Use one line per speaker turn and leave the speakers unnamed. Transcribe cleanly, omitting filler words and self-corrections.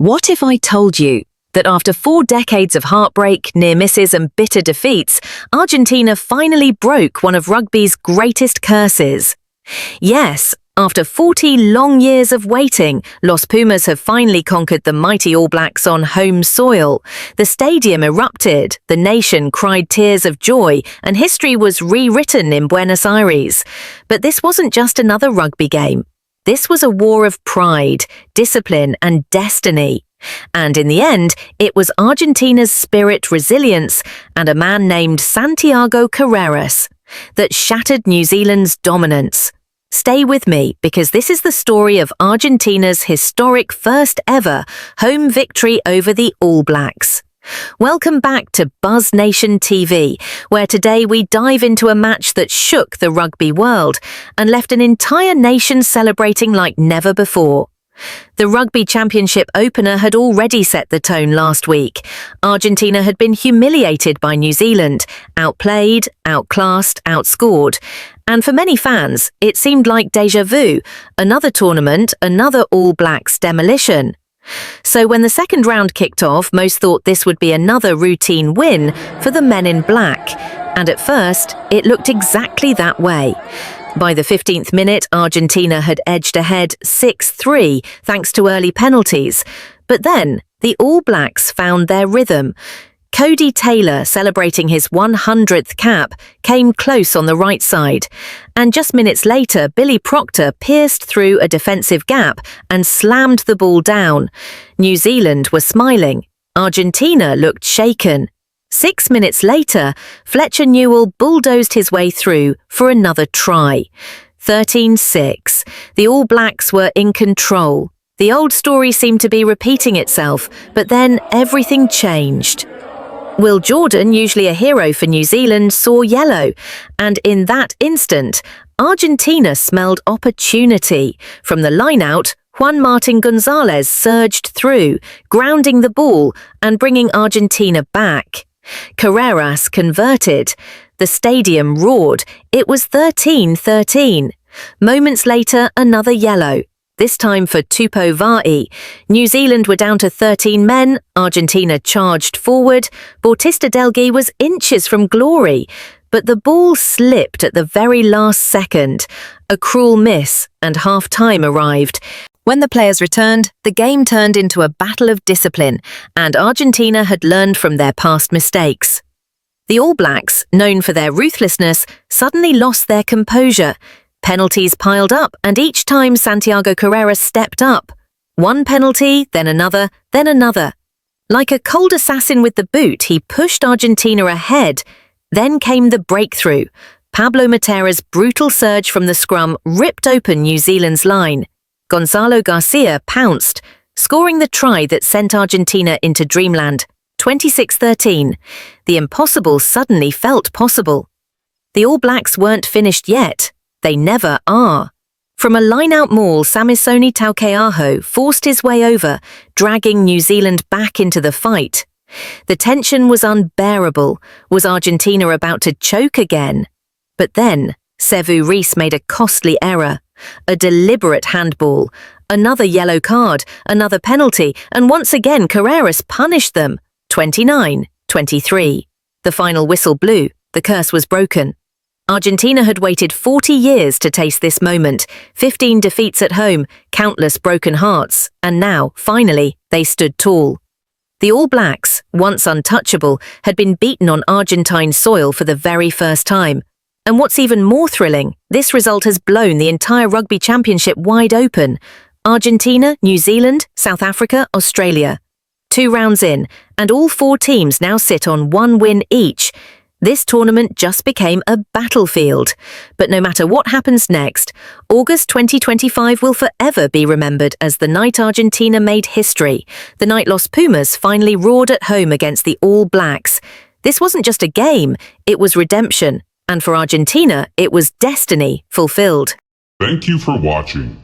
What if I told you that after 4 decades of heartbreak, near misses and bitter defeats, Argentina finally broke one of rugby's greatest curses? Yes, after 40 long years of waiting, Los Pumas have finally conquered the mighty All Blacks on home soil. The stadium erupted, the nation cried tears of joy, and history was rewritten in Buenos Aires. But this wasn't just another rugby game. This was a war of pride, discipline, and destiny. And in the end, it was Argentina's spirit, resilience, and a man named Santiago Carreras that shattered New Zealand's dominance. Stay with me, because this is the story of Argentina's historic first ever home victory over the All Blacks. Welcome back to Buzz Nation TV, where today we dive into a match that shook the rugby world and left an entire nation celebrating like never before. The Rugby Championship opener had already set the tone last week. Argentina had been humiliated by New Zealand, outplayed, outclassed, outscored. And for many fans, it seemed like déjà vu, another tournament, another All Blacks demolition. So when the second round kicked off, most thought this would be another routine win for the men in black. And at first, it looked exactly that way. By the 15th minute, Argentina had edged ahead 6-3 thanks to early penalties. But then, the All Blacks found their rhythm. Cody Taylor, celebrating his 100th cap, came close on the right side. And just minutes later, Billy Proctor pierced through a defensive gap and slammed the ball down. New Zealand were smiling. Argentina looked shaken. 6 minutes later, Fletcher Newell bulldozed his way through for another try. 13-6. The All Blacks were in control. The old story seemed to be repeating itself, but then everything changed. Will Jordan, usually a hero for New Zealand, saw yellow, and in that instant, Argentina smelled opportunity. From the line-out, Juan Martin Gonzalez surged through, grounding the ball and bringing Argentina back. Carreras converted. The stadium roared. It was 13-13. Moments later, another yellow. This time for Tupou Vaa'i. New Zealand were down to 13 men, Argentina charged forward, Bautista Delgui was inches from glory, but the ball slipped at the very last second. A cruel miss, and half-time arrived. When the players returned, the game turned into a battle of discipline, and Argentina had learned from their past mistakes. The All Blacks, known for their ruthlessness, suddenly lost their composure. Penalties piled up, and each time Santiago Carreras stepped up. One penalty, then another, then another. Like a cold assassin with the boot, he pushed Argentina ahead. Then came the breakthrough. Pablo Matera's brutal surge from the scrum ripped open New Zealand's line. Gonzalo Garcia pounced, scoring the try that sent Argentina into dreamland. 26-13. The impossible suddenly felt possible. The All Blacks weren't finished yet. They never are. From a line-out maul, Samisoni Taukei'aho forced his way over, dragging New Zealand back into the fight. The tension was unbearable. Was Argentina about to choke again? But then, Sevu Reece made a costly error. A deliberate handball. Another yellow card, another penalty, and once again Carreras punished them. 29-23. The final whistle blew. The curse was broken. Argentina had waited 40 years to taste this moment, 15 defeats at home, countless broken hearts, and now, finally, they stood tall. The All Blacks, once untouchable, had been beaten on Argentine soil for the very first time. And what's even more thrilling, this result has blown the entire Rugby Championship wide open. Argentina, New Zealand, South Africa, Australia. 2 rounds in, and all 4 teams now sit on 1 win each. This tournament just became a battlefield. But no matter what happens next, August 2025 will forever be remembered as the night Argentina made history, the night Los Pumas finally roared at home against the All Blacks. This wasn't just a game, it was redemption. And for Argentina, it was destiny fulfilled.
Thank you for watching.